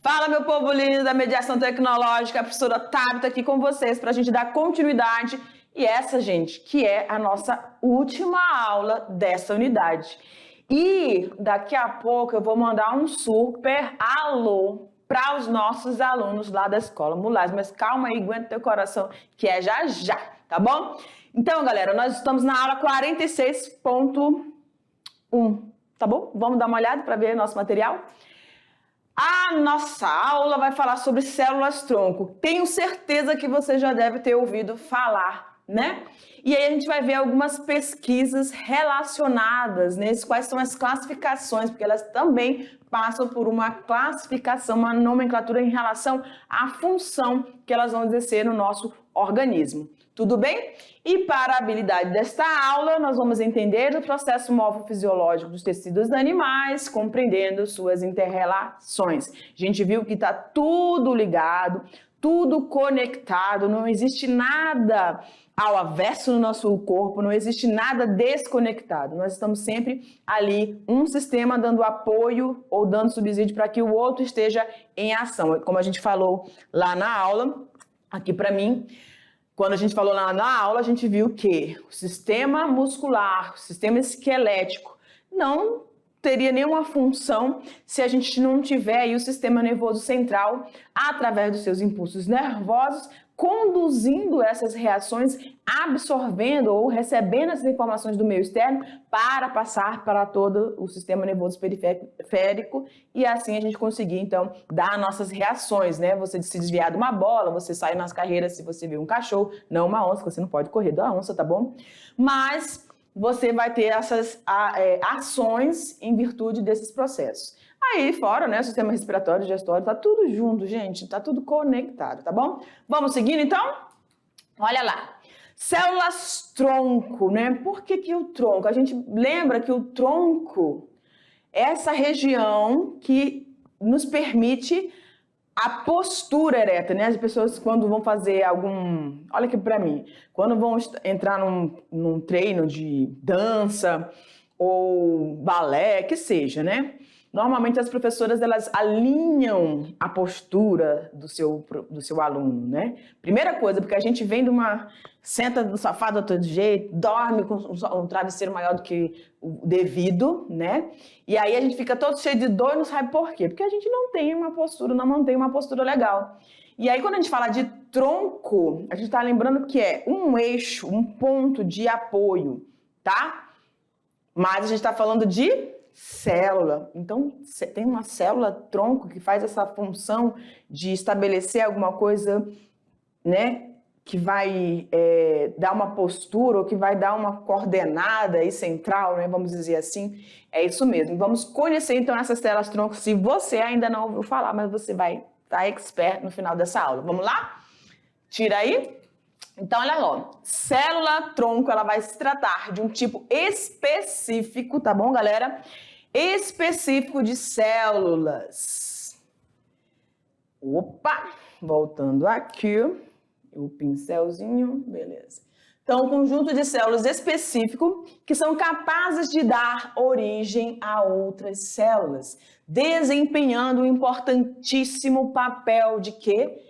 Fala, meu povo lindo da Mediação Tecnológica, a professora Tabita aqui com vocês para a gente dar continuidade. E essa, gente, que é a nossa última aula dessa unidade. E daqui a pouco eu vou mandar um super alô para os nossos alunos lá da Escola Mulás. Mas calma aí, aguenta teu coração, que é já já, tá bom? Então, galera, nós estamos na aula 46.1, tá bom? Vamos dar uma olhada para ver nosso material? A nossa aula vai falar sobre células-tronco. Tenho certeza que você já deve ter ouvido falar, né? E aí a gente vai ver algumas pesquisas relacionadas, né? Quais são as classificações, porque elas também passam por uma classificação, uma nomenclatura em relação à função que elas vão exercer no nosso organismo. Tudo bem? E para a habilidade desta aula, nós vamos entender o processo morfofisiológico dos tecidos animais, compreendendo suas interrelações. A gente viu que está tudo ligado, tudo conectado, não existe nada ao avesso no nosso corpo, não existe nada desconectado. Nós estamos sempre ali, um sistema dando apoio ou dando subsídio para que o outro esteja em ação. Como a gente falou lá na aula, aqui para mim, quando a gente falou lá na aula, a gente viu que o sistema muscular, o sistema esquelético não teria nenhuma função se a gente não tiver aí o sistema nervoso central, através dos seus impulsos nervosos, conduzindo essas reações, absorvendo ou recebendo essas informações do meio externo para passar para todo o sistema nervoso periférico e assim a gente conseguir, então, dar nossas reações, né? Você se desviar de uma bola, você sai nas carreiras se você vê um cachorro, não uma onça, você não pode correr da onça, tá bom? Mas você vai ter essas ações em virtude desses processos. Aí fora, né, o sistema respiratório, digestório, tá tudo junto, gente, tá tudo conectado, tá bom? Vamos seguindo, então? Olha lá. Células-tronco, né? Por que o tronco? A gente lembra que o tronco é essa região que nos permite a postura ereta, né? As pessoas quando vão fazer algum... Olha aqui pra mim. Quando vão entrar num treino de dança ou balé, que seja, né? Normalmente as professoras, elas alinham a postura do seu aluno, né? Primeira coisa, porque a gente vem senta no sofá do outro jeito, dorme com um travesseiro maior do que o devido, né? E aí a gente fica todo cheio de dor e não sabe por quê. Porque a gente não tem uma postura, não mantém uma postura legal. E aí quando a gente fala de tronco, a gente tá lembrando que é um eixo, um ponto de apoio, tá? Mas a gente tá falando de célula. Então, tem uma célula-tronco que faz essa função de estabelecer alguma coisa, né, que vai dar uma postura ou que vai dar uma coordenada aí central, né, vamos dizer assim. É isso mesmo. Vamos conhecer, então, essas células-tronco, se você ainda não ouviu falar, mas você vai estar expert no final dessa aula. Vamos lá? Tira aí. Então, olha lá, célula-tronco, ela vai se tratar de um tipo específico, tá bom, galera? Específico de células. Opa, voltando aqui, o pincelzinho, beleza. Então, um conjunto de células específico que são capazes de dar origem a outras células, desempenhando um importantíssimo papel de quê?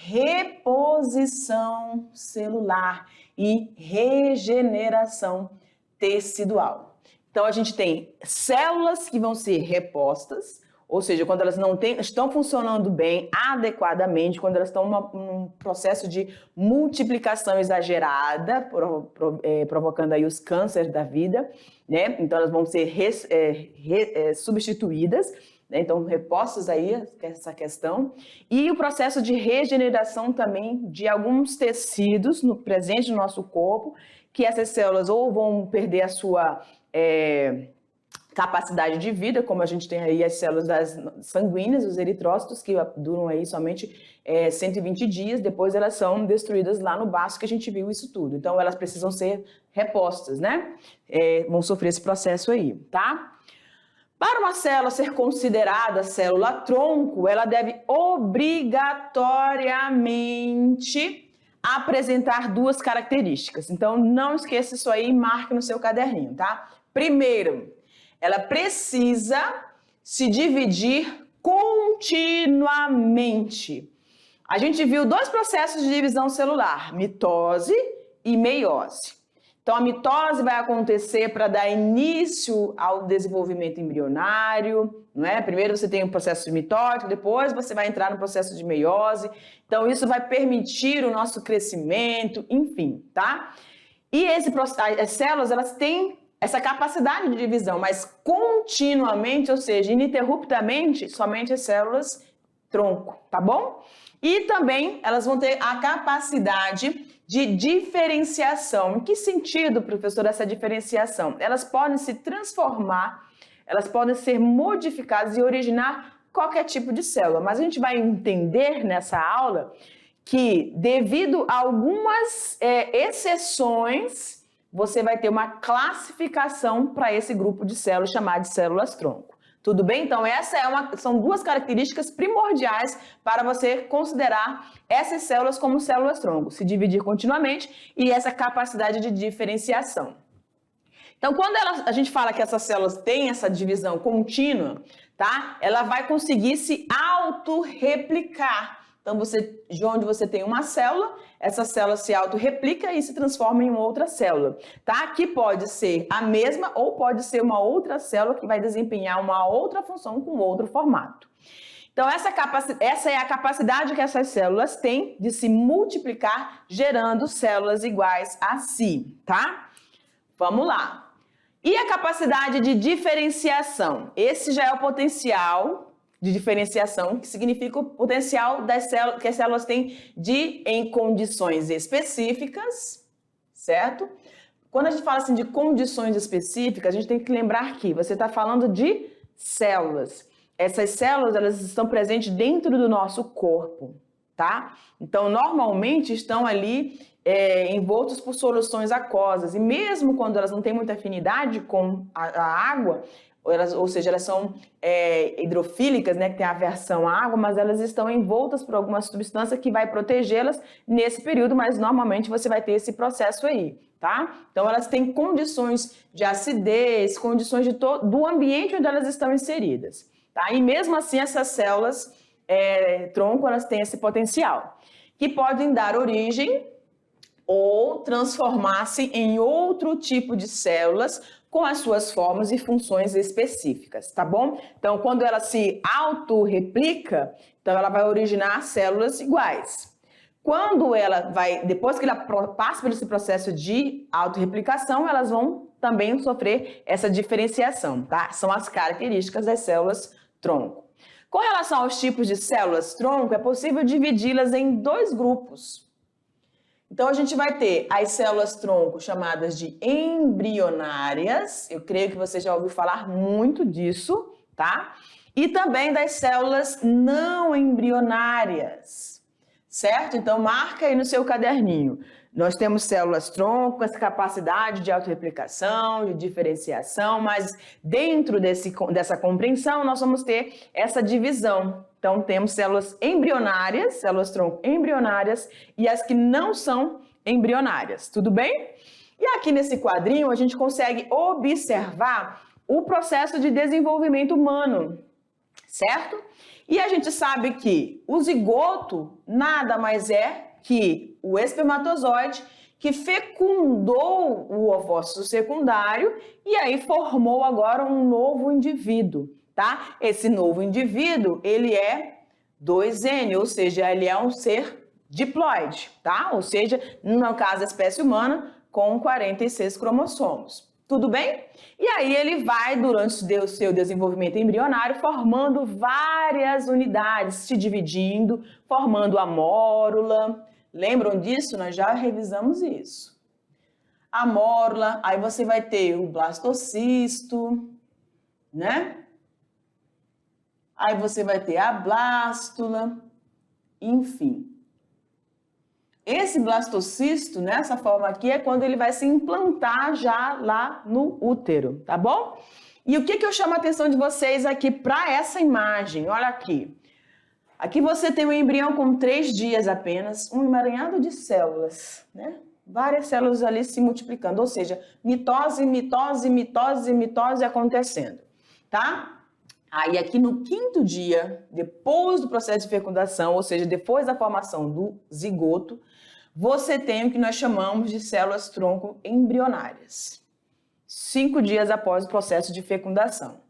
Reposição celular e regeneração tecidual. Então, a gente tem células que vão ser repostas, ou seja, quando elas não estão funcionando bem, adequadamente, quando elas estão num processo de multiplicação exagerada, provocando aí os cânceres da vida, né? Então, elas vão ser substituídas, então, repostos aí, essa questão. E o processo de regeneração também de alguns tecidos presentes no nosso corpo, que essas células ou vão perder a sua capacidade de vida, como a gente tem aí as células sanguíneas, os eritrócitos, que duram aí somente 120 dias, depois elas são destruídas lá no baço, que a gente viu isso tudo. Então, elas precisam ser repostas, né? Vão sofrer esse processo aí, tá? Para uma célula ser considerada célula-tronco, ela deve obrigatoriamente apresentar duas características. Então, não esqueça isso aí e marque no seu caderninho, tá? Primeiro, ela precisa se dividir continuamente. A gente viu dois processos de divisão celular, mitose e meiose. Então, a mitose vai acontecer para dar início ao desenvolvimento embrionário, não é? Primeiro você tem um processo mitótico, depois você vai entrar no processo de meiose. Então, isso vai permitir o nosso crescimento, enfim, tá? E as células, elas têm essa capacidade de divisão, mas continuamente, ou seja, ininterruptamente, somente as células tronco, tá bom? E também elas vão ter a capacidade de diferenciação. Em que sentido, professor, essa diferenciação? Elas podem se transformar, elas podem ser modificadas e originar qualquer tipo de célula. Mas a gente vai entender nessa aula que, devido a algumas exceções, você vai ter uma classificação para esse grupo de células chamado de células-tronco. Tudo bem? Então, são duas características primordiais para você considerar essas células como células-tronco, se dividir continuamente e essa capacidade de diferenciação. Então, quando a gente fala que essas células têm essa divisão contínua, tá? Ela vai conseguir se autorreplicar. Então, onde você tem uma célula, essa célula se autorreplica e se transforma em outra célula, tá? Que pode ser a mesma ou pode ser uma outra célula que vai desempenhar uma outra função com outro formato. Então, essa é a capacidade que essas células têm de se multiplicar, gerando células iguais a si, tá? Vamos lá. E a capacidade de diferenciação? Esse já é o potencial de diferenciação, que significa o potencial que as células têm em condições específicas, certo? Quando a gente fala assim de condições específicas, a gente tem que lembrar que você está falando de células. Essas células, elas estão presentes dentro do nosso corpo, tá? Então, normalmente estão ali envoltos por soluções aquosas. E mesmo quando elas não têm muita afinidade com a água, ou seja, elas são hidrofílicas, né, que tem aversão à água, mas elas estão envoltas por alguma substância que vai protegê-las nesse período, mas normalmente você vai ter esse processo aí, tá? Então, elas têm condições de acidez, condições do ambiente onde elas estão inseridas, tá? E mesmo assim, essas células tronco, elas têm esse potencial, que podem dar origem ou transformar-se em outro tipo de células com as suas formas e funções específicas, tá bom? Então, quando ela se autorreplica, então ela vai originar células iguais. Quando depois que ela passa por esse processo de autorreplicação, elas vão também sofrer essa diferenciação, tá? São as características das células tronco. Com relação aos tipos de células tronco, é possível dividi-las em dois grupos. Então, a gente vai ter as células-tronco chamadas de embrionárias, eu creio que você já ouviu falar muito disso, tá? E também das células não embrionárias, certo? Então, marca aí no seu caderninho. Nós temos células-tronco com essa capacidade de autorreplicação, de diferenciação, mas dentro dessa compreensão, nós vamos ter essa divisão. Então, temos células embrionárias, células-tronco embrionárias e as que não são embrionárias, tudo bem? E aqui nesse quadrinho, a gente consegue observar o processo de desenvolvimento humano, certo? E a gente sabe que o zigoto nada mais é que o espermatozoide que fecundou o ovócito secundário e aí formou agora um novo indivíduo, tá? Esse novo indivíduo, ele é 2N, ou seja, ele é um ser diploide, tá? Ou seja, no caso da espécie humana, com 46 cromossomos. Tudo bem? E aí ele vai, durante o seu desenvolvimento embrionário, formando várias unidades, se dividindo, formando a mórula. Lembram disso? Nós já revisamos isso. A mórula, aí você vai ter o blastocisto, né? Aí você vai ter a blástula, enfim. Esse blastocisto, nessa forma aqui, é quando ele vai se implantar já lá no útero, tá bom? E o que eu chamo a atenção de vocês aqui para essa imagem? Olha aqui. Aqui você tem um embrião com 3 dias apenas, um emaranhado de células, né? Várias células ali se multiplicando, ou seja, mitose, mitose, mitose, mitose acontecendo, tá? Aí aqui no 5º dia, depois do processo de fecundação, ou seja, depois da formação do zigoto, você tem o que nós chamamos de células-tronco embrionárias. 5 dias após o processo de fecundação.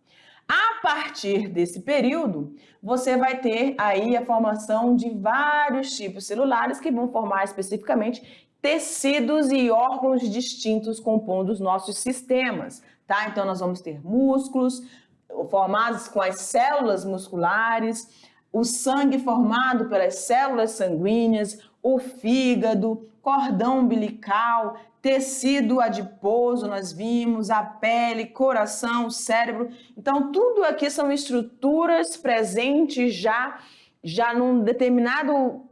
A partir desse período, você vai ter aí a formação de vários tipos celulares que vão formar especificamente tecidos e órgãos distintos compondo os nossos sistemas, tá? Então nós vamos ter músculos formados com as células musculares, o sangue formado pelas células sanguíneas, o fígado, cordão umbilical, tecido adiposo, nós vimos, a pele, coração, cérebro. Então, tudo aqui são estruturas presentes já num determinado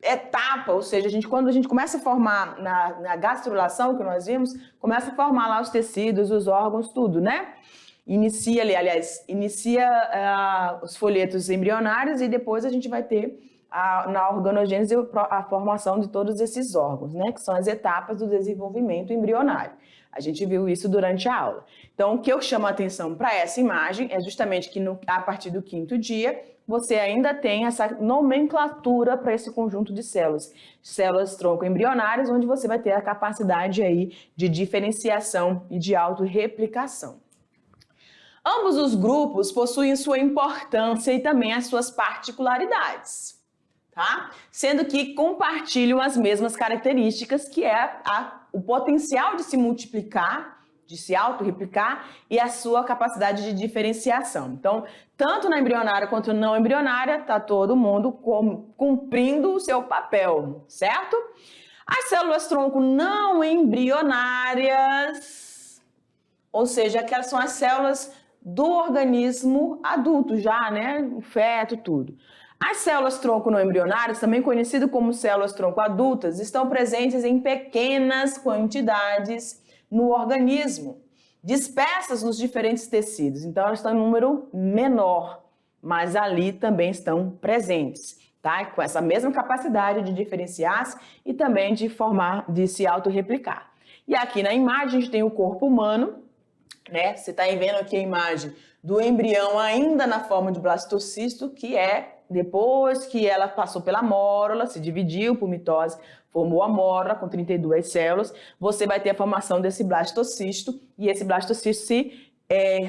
etapa, ou seja, quando a gente começa a formar na gastrulação, que nós vimos, começa a formar lá os tecidos, os órgãos, tudo, né? Inicia os folhetos embrionários e depois a gente vai ter na organogênese a formação de todos esses órgãos, né? Que são as etapas do desenvolvimento embrionário. A gente viu isso durante a aula. Então, o que eu chamo a atenção para essa imagem é justamente que a partir do 5º dia, você ainda tem essa nomenclatura para esse conjunto de células. Células tronco embrionárias, onde você vai ter a capacidade aí de diferenciação e de autorreplicação. Ambos os grupos possuem sua importância e também as suas particularidades, tá? Sendo que compartilham as mesmas características, que é o potencial de se multiplicar, de se autorreplicar e a sua capacidade de diferenciação. Então, tanto na embrionária quanto na não embrionária, está todo mundo cumprindo o seu papel, certo? As células-tronco não embrionárias, ou seja, aquelas são as células do organismo adulto já, né? O feto, tudo. As células-tronco não embrionárias, também conhecidas como células-tronco adultas, estão presentes em pequenas quantidades no organismo, dispersas nos diferentes tecidos. Então, elas estão em número menor, mas ali também estão presentes, tá? Com essa mesma capacidade de diferenciar-se e também de se autorreplicar. E aqui na imagem a gente tem o corpo humano, né? Você está vendo aqui a imagem do embrião ainda na forma de blastocisto, que é depois que ela passou pela mórula, se dividiu por mitose, formou a mórula com 32 células, você vai ter a formação desse blastocisto, e esse blastocisto se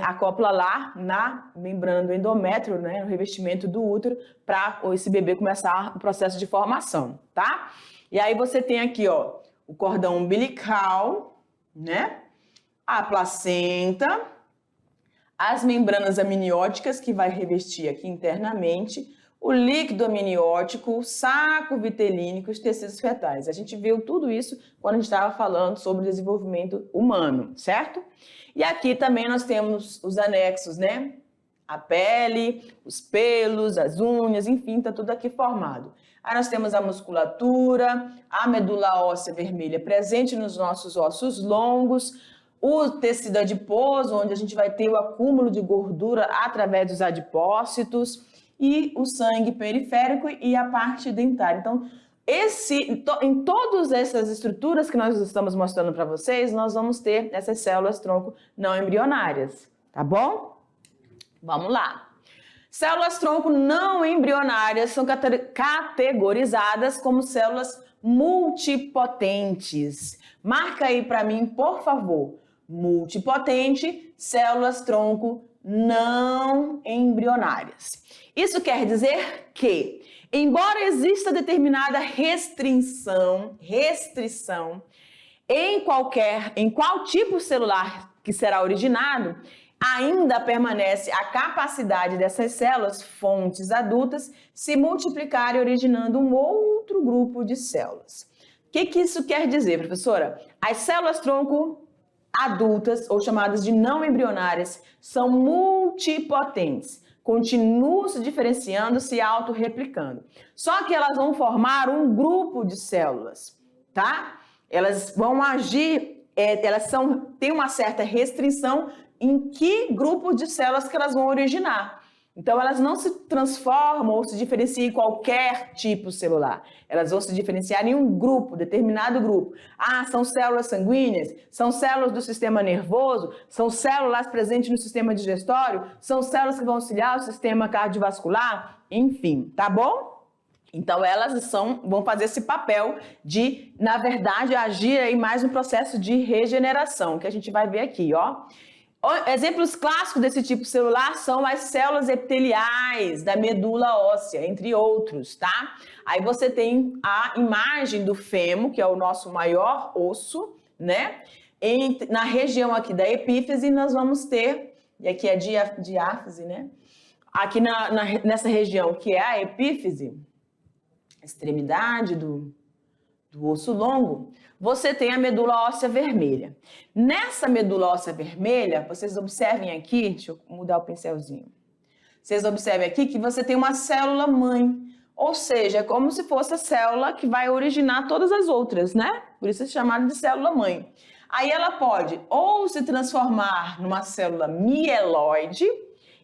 acopla lá na membrana do endométrio, né, no revestimento do útero, para esse bebê começar o processo de formação, tá? E aí você tem aqui, ó, o cordão umbilical, né? A placenta, as membranas amnióticas que vai revestir aqui internamente, o líquido amniótico, o saco vitelínico e os tecidos fetais. A gente viu tudo isso quando a gente estava falando sobre o desenvolvimento humano, certo? E aqui também nós temos os anexos, né? A pele, os pelos, as unhas, enfim, está tudo aqui formado. Aí nós temos a musculatura, a medula óssea vermelha presente nos nossos ossos longos, o tecido adiposo, onde a gente vai ter o acúmulo de gordura através dos adipócitos, e o sangue periférico e a parte dentária. Então, em todas essas estruturas que nós estamos mostrando para vocês, nós vamos ter essas células-tronco não embrionárias, tá bom? Vamos lá. Células-tronco não embrionárias são categorizadas como células multipotentes. Marca aí para mim, por favor. Multipotente, células-tronco não embrionárias. Isso quer dizer que, embora exista determinada restrição em qual tipo celular que será originado, ainda permanece a capacidade dessas células, fontes adultas, se multiplicarem originando um outro grupo de células. O que isso quer dizer, professora? As células-tronco adultas, ou chamadas de não embrionárias, são multipotentes, continuam se diferenciando, se autorreplicando. Só que elas vão formar um grupo de células, tá? Elas vão agir, têm uma certa restrição em que grupo de células que elas vão originar. Então, elas não se transformam ou se diferenciam em qualquer tipo celular. Elas vão se diferenciar em um grupo, determinado grupo. Ah, são células sanguíneas? São células do sistema nervoso? São células presentes no sistema digestório? São células que vão auxiliar o sistema cardiovascular? Enfim, tá bom? Então, elas vão fazer esse papel de, na verdade, agir aí mais no processo de regeneração, que a gente vai ver aqui, ó. Exemplos clássicos desse tipo celular são as células epiteliais da medula óssea, entre outros, tá? Aí você tem a imagem do fêmur, que é o nosso maior osso, né? Na região aqui da epífise, nós vamos ter, e aqui é diáfise, né? Aqui nessa região que é a epífise, extremidade do osso longo, você tem a medula óssea vermelha. Nessa medula óssea vermelha, vocês observem aqui, deixa eu mudar o pincelzinho. Vocês observem aqui que você tem uma célula mãe, ou seja, é como se fosse a célula que vai originar todas as outras, né? Por isso é chamada de célula mãe. Aí ela pode ou se transformar numa célula mieloide,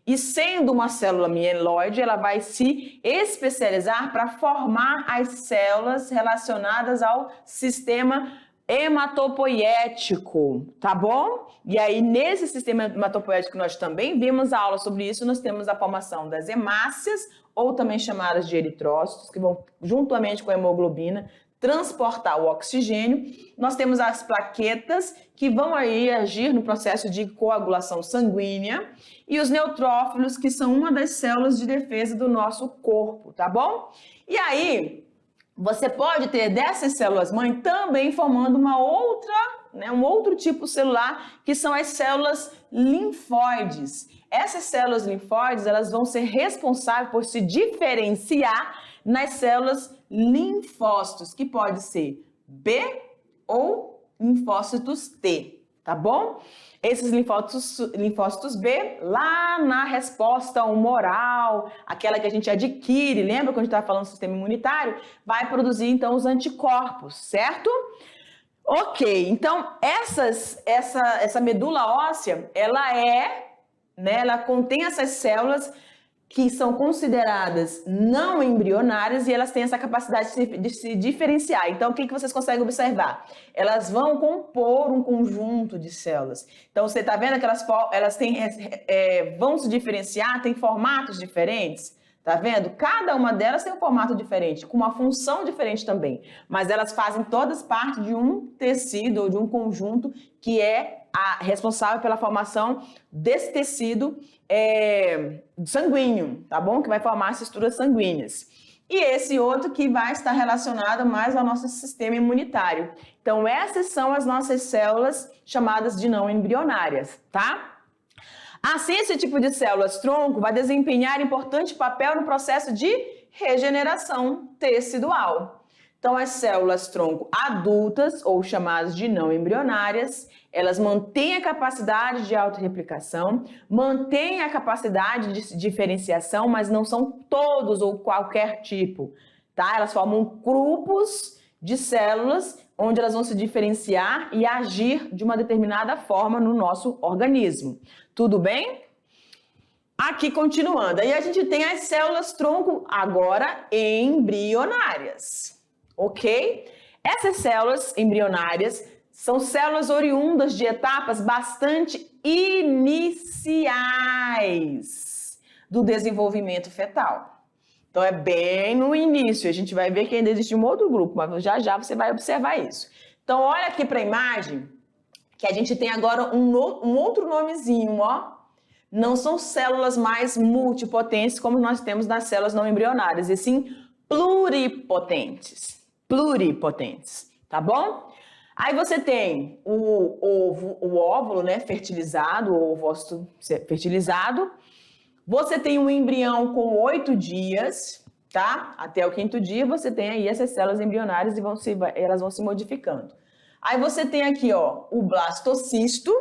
e sendo uma célula mieloide, ela vai se especializar para formar as células relacionadas ao sistema hematopoético, tá bom? E aí, nesse sistema hematopoético, nós também vimos a aula sobre isso, nós temos a formação das hemácias, ou também chamadas de eritrócitos, que vão, juntamente com a hemoglobina, transportar o oxigênio. Nós temos as plaquetas, que vão aí agir no processo de coagulação sanguínea, e os neutrófilos, que são uma das células de defesa do nosso corpo, tá bom? E aí, você pode ter dessas células-mãe também formando uma outra, né, um outro tipo celular, que são as células linfóides. Essas células linfóides, elas vão ser responsáveis por se diferenciar nas células linfócitos, que pode ser B ou linfócitos T, tá bom? Esses linfócitos B, lá na resposta humoral, aquela que a gente adquire, lembra quando a gente estava falando do sistema imunitário? Vai produzir, então, os anticorpos, certo? Ok, então, essa medula óssea, ela contém essas células que são consideradas não embrionárias e elas têm essa capacidade de se diferenciar. Então, o que vocês conseguem observar? Elas vão compor um conjunto de células. Então, você está vendo que elas vão se diferenciar, têm formatos diferentes? Tá vendo? Cada uma delas tem um formato diferente, com uma função diferente também. Mas elas fazem todas parte de um tecido ou de um conjunto que é responsável pela formação desse tecido sanguíneo, tá bom? Que vai formar as estruturas sanguíneas. E esse outro que vai estar relacionado mais ao nosso sistema imunitário. Então, essas são as nossas células chamadas de não embrionárias, tá? Assim, esse tipo de células-tronco vai desempenhar importante papel no processo de regeneração tecidual. Então, as células-tronco adultas, ou chamadas de não embrionárias, elas mantêm a capacidade de autorreplicação, mantêm a capacidade de diferenciação, mas não são todos ou qualquer tipo, tá? Elas formam grupos de células onde elas vão se diferenciar e agir de uma determinada forma no nosso organismo. Tudo bem? Aqui continuando, aí a gente tem as células-tronco agora embrionárias, ok? Essas células embrionárias são células oriundas de etapas bastante iniciais do desenvolvimento fetal. Então, é bem no início. A gente vai ver que ainda existe um outro grupo, mas já já você vai observar isso. Então, olha aqui para a imagem, que a gente tem agora um outro nomezinho, ó. Não são células mais multipotentes, como nós temos nas células não embrionárias, e sim pluripotentes. Pluripotentes, tá bom? Aí você tem o óvulo, né, fertilizado, o ovócito fertilizado. Você tem um embrião com 8 dias, tá? Até o 5º dia você tem aí essas células embrionárias e elas vão se modificando. Aí você tem aqui, ó, o blastocisto,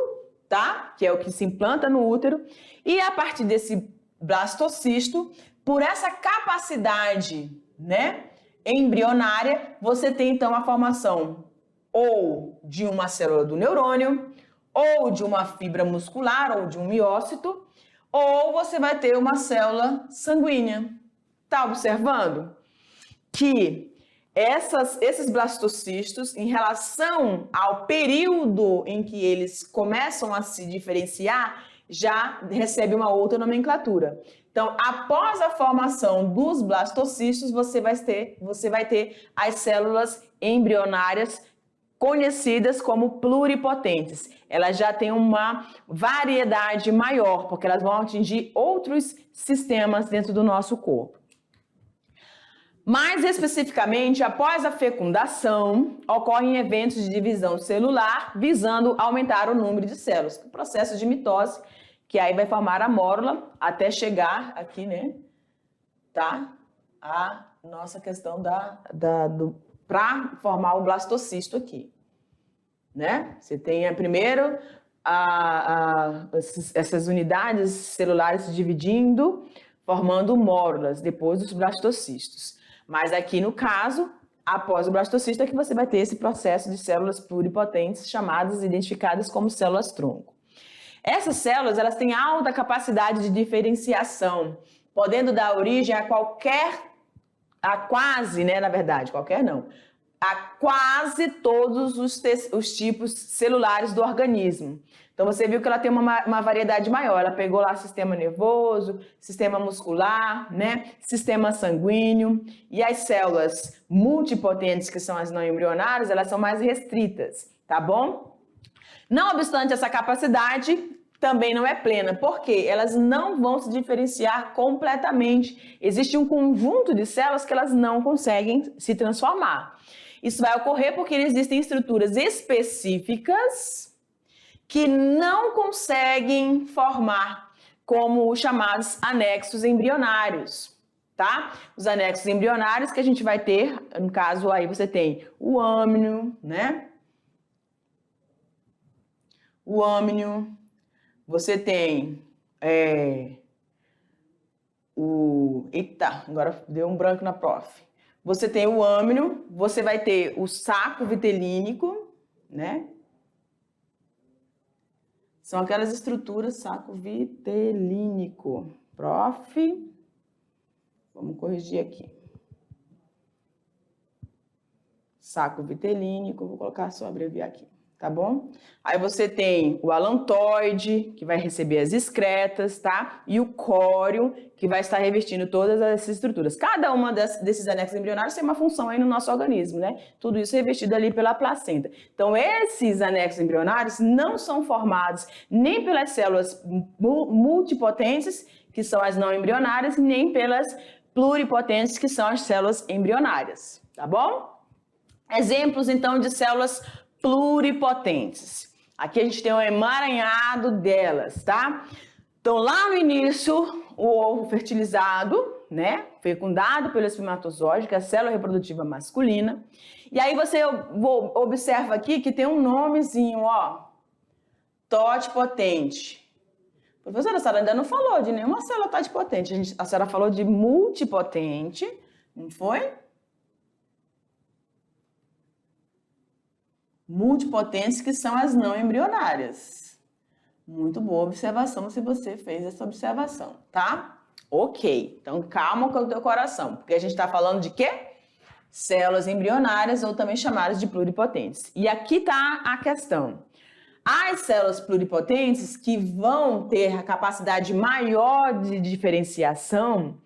tá? Que é o que se implanta no útero. E a partir desse blastocisto, por essa capacidade, né, embrionária, você tem então a formação ou de uma célula do neurônio, ou de uma fibra muscular, ou de um miócito, ou você vai ter uma célula sanguínea. Tá observando que esses blastocistos, em relação ao período em que eles começam a se diferenciar, já recebe uma outra nomenclatura. Então, após a formação dos blastocistos, você vai ter as células embrionárias conhecidas como pluripotentes. Elas já têm uma variedade maior, porque elas vão atingir outros sistemas dentro do nosso corpo. Mais especificamente, após a fecundação, ocorrem eventos de divisão celular visando aumentar o número de células. O processo de mitose, que aí vai formar a mórula até chegar aqui, né? Tá? A nossa questão para formar o blastocisto aqui, né? Você tem primeiro essas unidades celulares se dividindo, formando mórulas, depois os blastocistos. Mas aqui no caso, após o blastocisto é que você vai ter esse processo de células pluripotentes chamadas, identificadas como células-tronco. Essas células, elas têm alta capacidade de diferenciação, podendo dar origem a quase todos os tipos celulares do organismo. Então, você viu que ela tem uma variedade maior. Ela pegou lá sistema nervoso, sistema muscular, né? Sistema sanguíneo. E as células multipotentes, que são as não embrionárias, elas são mais restritas, tá bom? Não obstante, essa capacidade também não é plena, porque elas não vão se diferenciar completamente. Existe um conjunto de células que elas não conseguem se transformar. Isso vai ocorrer porque existem estruturas específicas que não conseguem formar como os chamados anexos embrionários, tá? Os anexos embrionários que a gente vai ter, no caso aí você tem o âmnio, né? O âmnio, você tem Eita, agora deu um branco na prof. Você tem o âmnio, você vai ter o saco vitelínico, né? São aquelas estruturas, saco vitelínico. Prof, vamos corrigir aqui. Saco vitelínico, vou colocar só abreviar aqui, tá bom? Aí você tem o alantoide, que vai receber as excretas, tá? E o córeo, que vai estar revestindo todas essas estruturas. Cada uma desses anexos embrionários tem uma função aí no nosso organismo, né? Tudo isso revestido ali pela placenta. Então, esses anexos embrionários não são formados nem pelas células multipotentes, que são as não embrionárias, nem pelas pluripotentes, que são as células embrionárias, tá bom? Exemplos, então, de células pluripotentes. Aqui a gente tem um emaranhado delas, tá? Então, lá no início, o ovo fertilizado, né? Fecundado pelo espermatozoide, que é a célula reprodutiva masculina. E aí você observa aqui que tem um nomezinho, ó. Totipotente. Professora, a senhora ainda não falou de nenhuma célula totipotente. A senhora falou de multipotente, não foi? Multipotentes, que são as não embrionárias. Muito boa observação se você fez essa observação, tá? Ok, então calma com o teu coração, porque a gente está falando de quê? Células embrionárias, ou também chamadas de pluripotentes. E aqui está a questão. As células pluripotentes que vão ter a capacidade maior de diferenciação,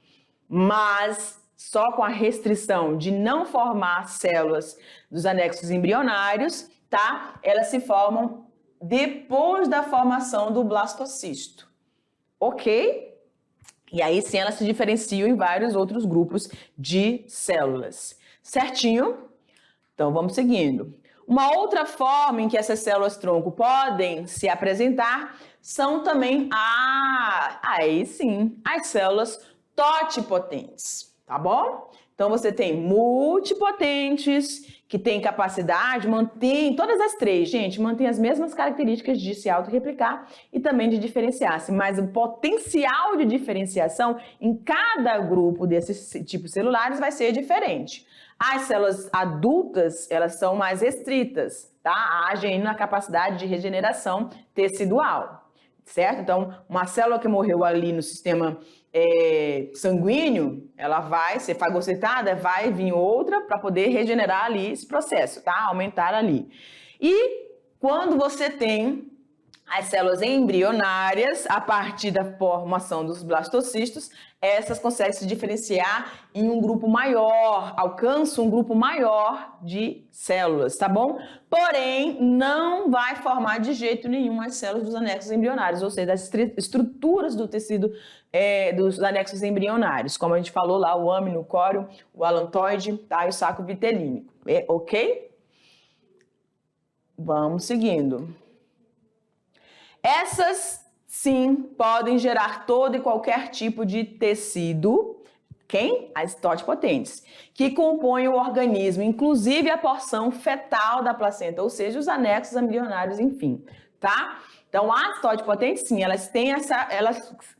mas só com a restrição de não formar células dos anexos embrionários, tá? Elas se formam depois da formação do blastocisto, ok? E aí sim elas se diferenciam em vários outros grupos de células, certinho? Então vamos seguindo. Uma outra forma em que essas células-tronco podem se apresentar são também, aí sim, as células totipotentes. Tá bom? Então, você tem multipotentes, que têm capacidade, mantém todas as três, gente, mantém as mesmas características de se autorreplicar e também de diferenciar-se, mas o potencial de diferenciação em cada grupo desses tipos celulares vai ser diferente. As células adultas, elas são mais restritas, tá? Agem na capacidade de regeneração tecidual. certo? Então, uma célula que morreu ali no sistema sanguíneo, ela vai ser fagocitada, vai vir outra para poder regenerar ali esse processo, tá? Aumentar ali. E quando você tem as células embrionárias, a partir da formação dos blastocistos, essas conseguem se diferenciar em um grupo maior, alcançam um grupo maior de células, tá bom? Porém, não vai formar de jeito nenhum as células dos anexos embrionários, ou seja, as estruturas do tecido dos anexos embrionários, como a gente falou lá, o âmino, o córeo, o alantoide, tá? E o saco vitelínico, ok? Vamos seguindo. Essas, sim, podem gerar todo e qualquer tipo de tecido. Quem? As totipotentes, que compõem o organismo, inclusive a porção fetal da placenta, ou seja, os anexos embrionários, enfim, tá? Então, as totipotentes, sim, elas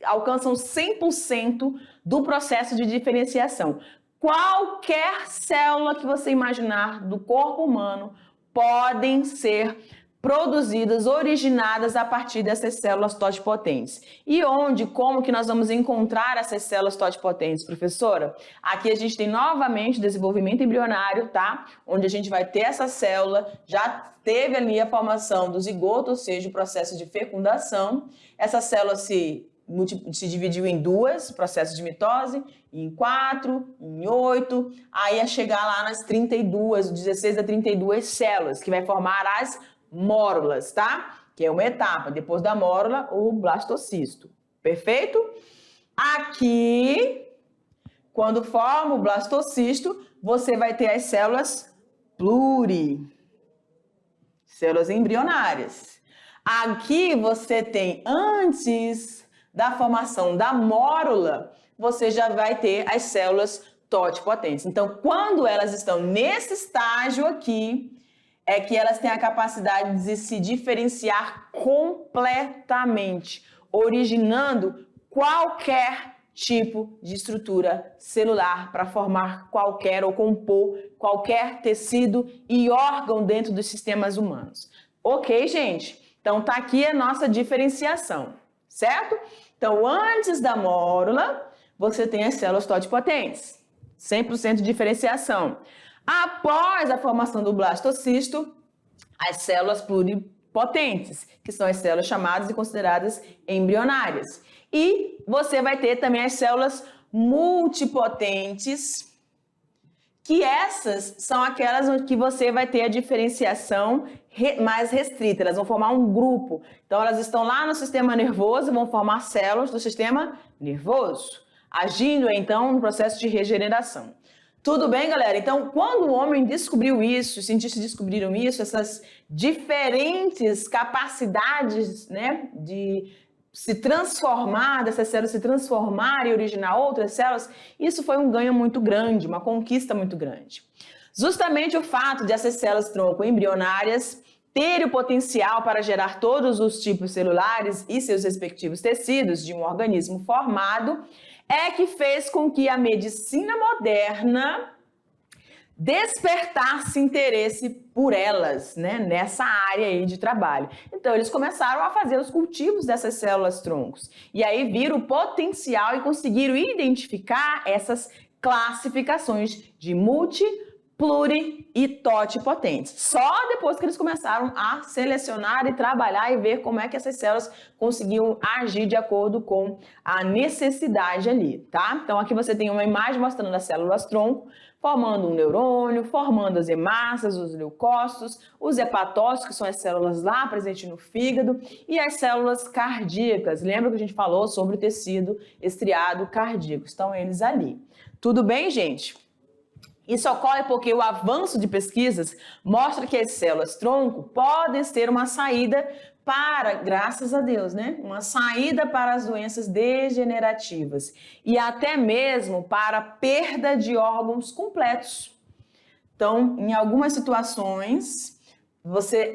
alcançam 100% do processo de diferenciação. Qualquer célula que você imaginar do corpo humano podem ser produzidas, originadas a partir dessas células totipotentes. E onde, como que nós vamos encontrar essas células totipotentes, professora? Aqui a gente tem novamente o desenvolvimento embrionário, tá? Onde a gente vai ter essa célula, já teve ali a formação do zigoto, ou seja, o processo de fecundação. Essa célula se dividiu em duas, processo de mitose, em 4, em 8, aí a chegar lá nas 32, 16 a 32 células, que vai formar as mórulas, tá? Que é uma etapa. Depois da mórula, o blastocisto. Perfeito? Aqui, quando forma o blastocisto, você vai ter as células células embrionárias. Aqui você tem, antes da formação da mórula, você já vai ter as células totipotentes. Então, quando elas estão nesse estágio aqui, é que elas têm a capacidade de se diferenciar completamente, originando qualquer tipo de estrutura celular para formar qualquer ou compor qualquer tecido e órgão dentro dos sistemas humanos. Ok, gente? Então, tá aqui a nossa diferenciação, certo? Então, antes da mórula, você tem as células totipotentes, 100% de diferenciação. Após a formação do blastocisto, as células pluripotentes, que são as células chamadas e consideradas embrionárias. E você vai ter também as células multipotentes, que essas são aquelas que você vai ter a diferenciação mais restrita, elas vão formar um grupo. Então, elas estão lá no sistema nervoso, vão formar células do sistema nervoso, agindo, então, no processo de regeneração. Tudo bem, galera? Então, quando o homem descobriu isso, os cientistas descobriram isso, essas diferentes capacidades, né, de se transformar, dessas células se transformarem e originar outras células, isso foi um ganho muito grande, uma conquista muito grande. Justamente o fato de essas células tronco embrionárias terem o potencial para gerar todos os tipos celulares e seus respectivos tecidos de um organismo formado é que fez com que a medicina moderna despertasse interesse por elas, né, nessa área aí de trabalho. Então, eles começaram a fazer os cultivos dessas células troncos. E aí viram o potencial e conseguiram identificar essas classificações de multi, pluri e totipotentes. Só depois que eles começaram a selecionar e trabalhar e ver como é que essas células conseguiam agir de acordo com a necessidade ali, tá? Então, aqui você tem uma imagem mostrando as células tronco, formando um neurônio, formando as hemácias, os leucócitos, os hepatócitos, que são as células lá presentes no fígado, e as células cardíacas. Lembra que a gente falou sobre o tecido estriado cardíaco? Estão eles ali. Tudo bem, gente? Isso ocorre porque o avanço de pesquisas mostra que as células tronco podem ser uma saída para, graças a Deus, né? Uma saída para as doenças degenerativas e até mesmo para a perda de órgãos completos. Então, em algumas situações,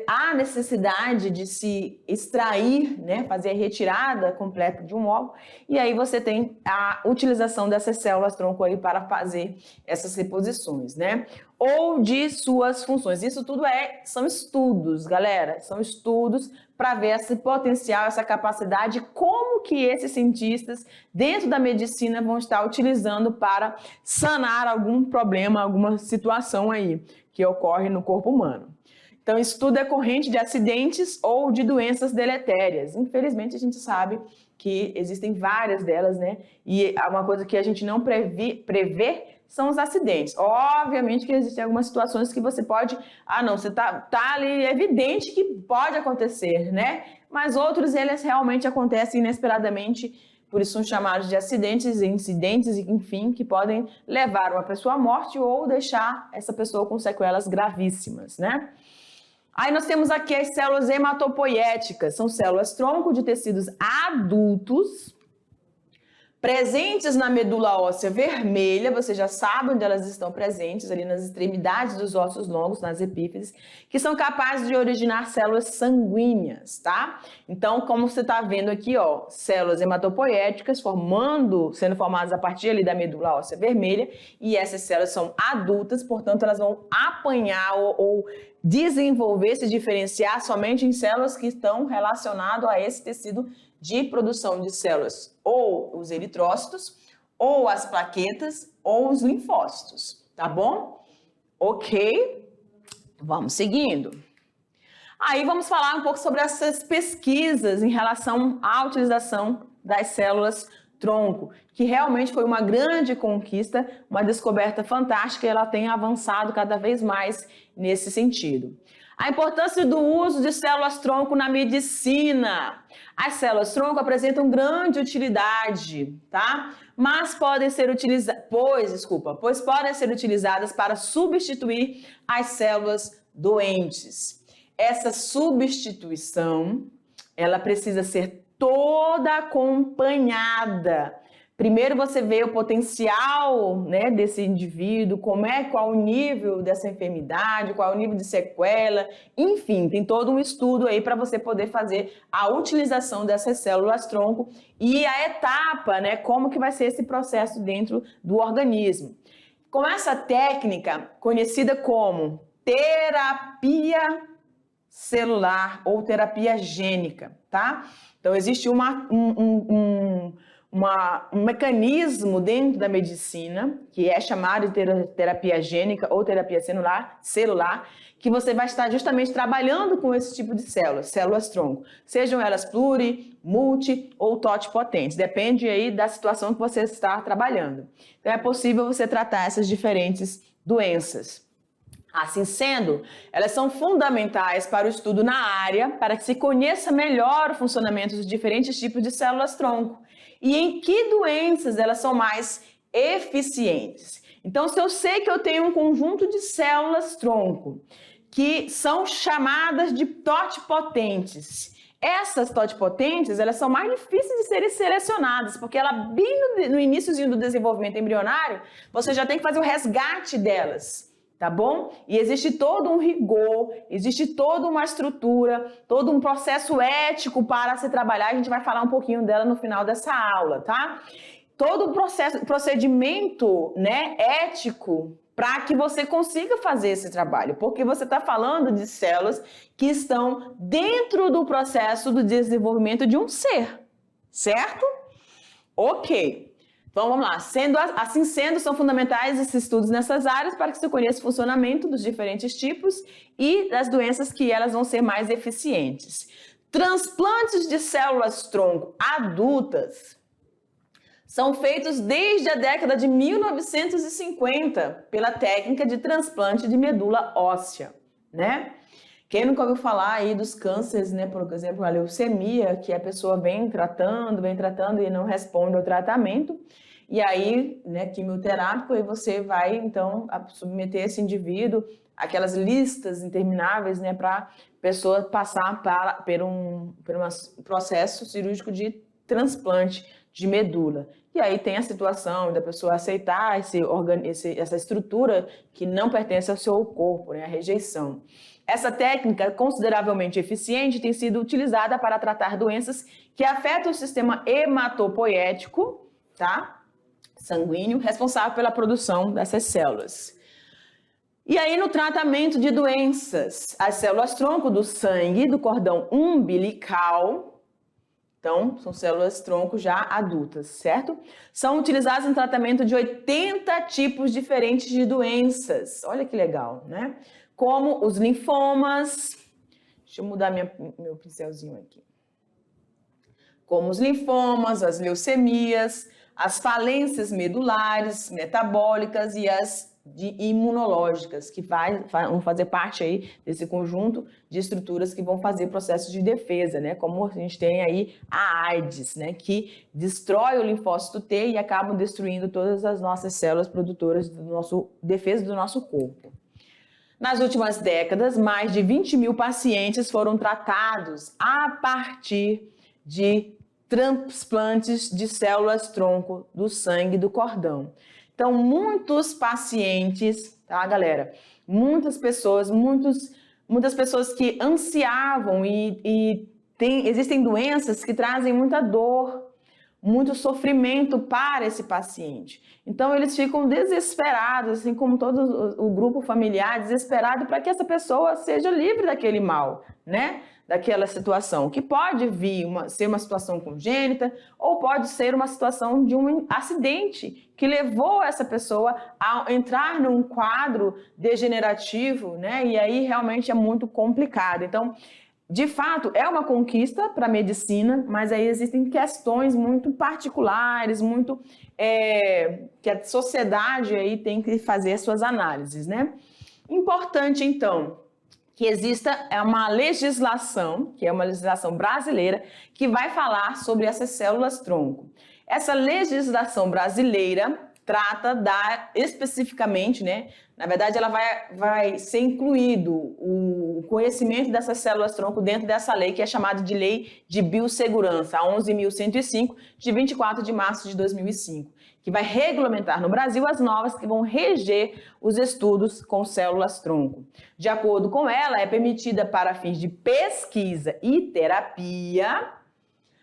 há necessidade de se extrair, né, fazer a retirada completa de um óvulo, e aí você tem a utilização dessas células-tronco aí para fazer essas reposições, né, ou de suas funções. Isso tudo são estudos, galera, são estudos para ver esse potencial, essa capacidade, como que esses cientistas dentro da medicina vão estar utilizando para sanar algum problema, alguma situação aí que ocorre no corpo humano. Então, isso tudo é decorrente de acidentes ou de doenças deletérias. Infelizmente, a gente sabe que existem várias delas, né? E uma coisa que a gente não prevê são os acidentes. Obviamente que existem algumas situações que você pode... você tá ali, é evidente que pode acontecer, né? Mas outros, eles realmente acontecem inesperadamente, por isso são chamados de acidentes, incidentes, enfim, que podem levar uma pessoa à morte ou deixar essa pessoa com sequelas gravíssimas, né? Aí nós temos aqui as células hematopoéticas, são células-tronco de tecidos adultos, presentes na medula óssea vermelha, você já sabe onde elas estão presentes, ali nas extremidades dos ossos longos, nas epífises, que são capazes de originar células sanguíneas, tá? Então, como você está vendo aqui, ó, células hematopoéticas sendo formadas a partir ali da medula óssea vermelha, e essas células são adultas, portanto, elas vão apanhar ou desenvolver, se diferenciar somente em células que estão relacionadas a esse tecido de produção de células, ou os eritrócitos, ou as plaquetas, ou os linfócitos, tá bom? Ok? Vamos seguindo. Aí vamos falar um pouco sobre essas pesquisas em relação à utilização das células-tronco, que realmente foi uma grande conquista, uma descoberta fantástica, e ela tem avançado cada vez mais nesse sentido. A importância do uso de células-tronco na medicina. As células-tronco apresentam grande utilidade, tá? Mas podem ser podem ser utilizadas para substituir as células doentes. Essa substituição, ela precisa ser toda acompanhada. Primeiro você vê o potencial, né, desse indivíduo, qual o nível dessa enfermidade, qual o nível de sequela, enfim, tem todo um estudo aí para você poder fazer a utilização dessas células-tronco e a etapa, né, como que vai ser esse processo dentro do organismo. Com essa técnica, conhecida como terapia celular ou terapia gênica, tá? Então, existe um mecanismo dentro da medicina, que é chamado de terapia gênica ou terapia celular, que você vai estar justamente trabalhando com esse tipo de células-tronco, sejam elas pluri, multi ou totipotentes, depende aí da situação que você está trabalhando. Então é possível você tratar essas diferentes doenças. Assim sendo, elas são fundamentais para o estudo na área, para que se conheça melhor o funcionamento dos diferentes tipos de células-tronco e em que doenças elas são mais eficientes. Então, se eu sei que eu tenho um conjunto de células-tronco que são chamadas de totipotentes, essas totipotentes, elas são mais difíceis de serem selecionadas, porque ela bem no iníciozinho do desenvolvimento embrionário, você já tem que fazer o resgate delas. Tá bom? E existe todo um rigor, existe toda uma estrutura, todo um processo ético para se trabalhar. A gente vai falar um pouquinho dela no final dessa aula, tá? Todo o procedimento, né, ético para que você consiga fazer esse trabalho, porque você está falando de células que estão dentro do processo do desenvolvimento de um ser, certo? Ok. Então, vamos lá. Assim sendo, são fundamentais esses estudos nessas áreas para que se conheça o funcionamento dos diferentes tipos e das doenças que elas vão ser mais eficientes. Transplantes de células-tronco adultas são feitos desde a década de 1950 pela técnica de transplante de medula óssea, né? Quem nunca ouviu falar aí dos cânceres, né? Por exemplo, a leucemia, que a pessoa vem tratando e não responde ao tratamento. E aí, né, quimioterápico, aí você vai, então, submeter esse indivíduo àquelas listas intermináveis, né, para a pessoa passar por um processo cirúrgico de transplante de medula, E aí tem a situação da pessoa aceitar essa estrutura que não pertence ao seu corpo, né? A rejeição. Essa técnica, consideravelmente eficiente, tem sido utilizada para tratar doenças que afetam o sistema hematopoético, tá? Sanguíneo, responsável pela produção dessas células. E aí, no tratamento de doenças, as células-tronco do sangue, do cordão umbilical, então, são células-tronco já adultas, certo? São utilizadas no tratamento de 80 tipos diferentes de doenças. Olha que legal, né? Como os linfomas. Deixa eu mudar meu pincelzinho aqui. Como os linfomas, as leucemias, as falências medulares, metabólicas e as imunológicas, que vão fazer parte aí desse conjunto de estruturas que vão fazer processos de defesa, né? Como a gente tem aí a AIDS, né? Que destrói o linfócito T e acabam destruindo todas as nossas células produtoras defesa do nosso corpo. Nas últimas décadas, mais de 20 mil pacientes foram tratados a partir de transplantes de células-tronco do sangue do cordão. Então, muitos pacientes, tá, galera? Muitas pessoas que ansiavam existem doenças que trazem muita dor, muito sofrimento para esse paciente. Então, eles ficam desesperados, assim como todo o grupo familiar, desesperado para que essa pessoa seja livre daquele mal, né? Daquela situação, que pode ser uma situação congênita ou pode ser uma situação de um acidente que levou essa pessoa a entrar num quadro degenerativo, né? E aí realmente é muito complicado. Então, de fato, é uma conquista para a medicina, mas aí existem questões muito particulares, que a sociedade aí tem que fazer as suas análises, né? Importante, então, que exista uma legislação, que é uma legislação brasileira, que vai falar sobre essas células-tronco. Essa legislação brasileira trata especificamente, né? Na verdade, ela vai ser incluído o conhecimento dessas células-tronco dentro dessa lei, que é chamada de Lei de Biossegurança, a 11.105, de 24 de março de 2005, que vai regulamentar no Brasil as normas que vão reger os estudos com células-tronco. De acordo com ela, é permitida para fins de pesquisa e terapia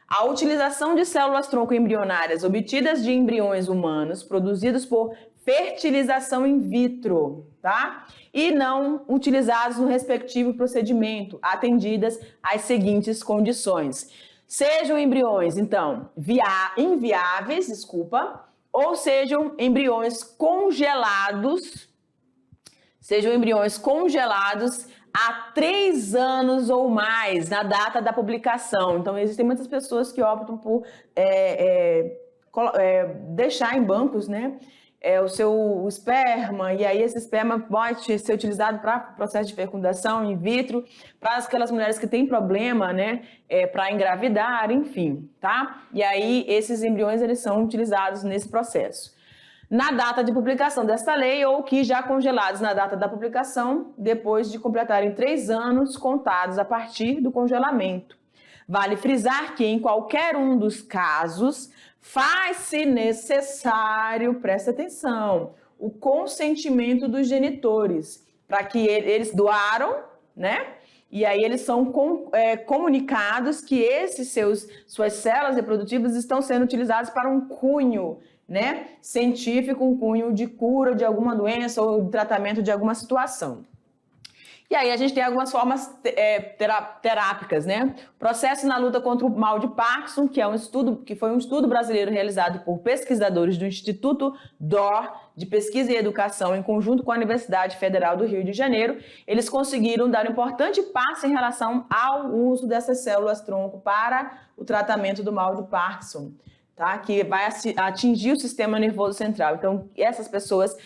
a utilização de células-tronco embrionárias obtidas de embriões humanos produzidos por fertilização in vitro, tá? E não utilizados no respectivo procedimento, atendidas às seguintes condições. Sejam embriões, então, inviáveis, ou sejam embriões congelados, há 3 anos ou mais na data da publicação. Então, existem muitas pessoas que optam por deixar em bancos, né, o seu esperma, e aí esse esperma pode ser utilizado para processo de fecundação in vitro, para aquelas mulheres que têm problema, né, para engravidar, enfim, tá? E aí esses embriões, eles são utilizados nesse processo. Na data de publicação desta lei, ou que já congelados na data da publicação, depois de completarem 3 anos contados a partir do congelamento. Vale frisar que, em qualquer um dos casos, faz-se necessário, presta atenção, o consentimento dos genitores, para que eles doaram, né? E aí eles são comunicados que suas células reprodutivas estão sendo utilizadas para um cunho, né, científico, um cunho de cura de alguma doença ou de tratamento de alguma situação. E aí a gente tem algumas formas terápicas, né? Processo na luta contra o mal de Parkinson, que foi um estudo brasileiro realizado por pesquisadores do Instituto DOR de Pesquisa e Educação, em conjunto com a Universidade Federal do Rio de Janeiro. Eles conseguiram dar um importante passo em relação ao uso dessas células-tronco para o tratamento do mal de Parkinson, tá? Que vai atingir o sistema nervoso central. Então, essas pessoas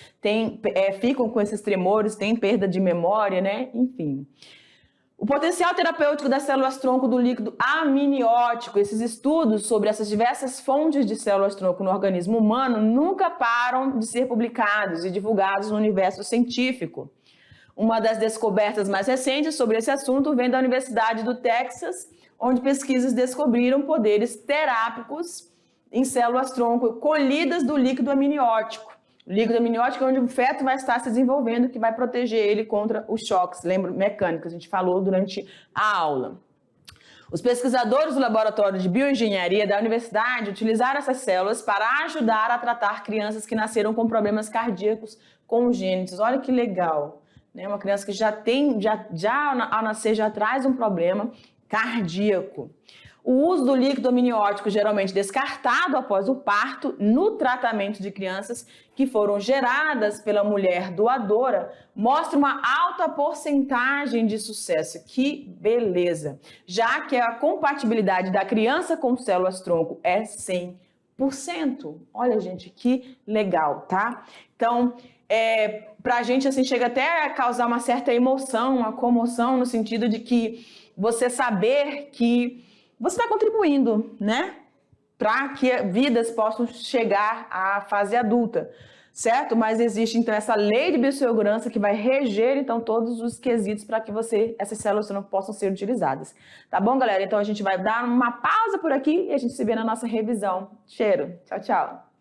ficam com esses tremores, têm perda de memória, né? Enfim. O potencial terapêutico das células-tronco do líquido amniótico, esses estudos sobre essas diversas fontes de células-tronco no organismo humano nunca param de ser publicados e divulgados no universo científico. Uma das descobertas mais recentes sobre esse assunto vem da Universidade do Texas, onde pesquisas descobriram poderes terápicos em células-tronco colhidas do líquido amniótico. O líquido amniótico é onde o feto vai estar se desenvolvendo, que vai proteger ele contra os choques, lembra, mecânicos, a gente falou durante a aula. Os pesquisadores do Laboratório de Bioengenharia da Universidade utilizaram essas células para ajudar a tratar crianças que nasceram com problemas cardíacos congênitos. Olha que legal, né? Uma criança que ao nascer já traz um problema cardíaco. O uso do líquido amniótico, geralmente descartado após o parto, no tratamento de crianças que foram geradas pela mulher doadora, mostra uma alta porcentagem de sucesso. Que beleza! Já que a compatibilidade da criança com células-tronco é 100%. Olha, gente, que legal, tá? Então, pra gente, assim, chega até a causar uma certa emoção, uma comoção, no sentido de que você saber que você está contribuindo, né? Para que vidas possam chegar à fase adulta, certo? Mas existe, então, essa lei de biossegurança que vai reger, então, todos os quesitos para que essas células não possam ser utilizadas. Tá bom, galera? Então, a gente vai dar uma pausa por aqui e a gente se vê na nossa revisão. Cheiro. Tchau, tchau.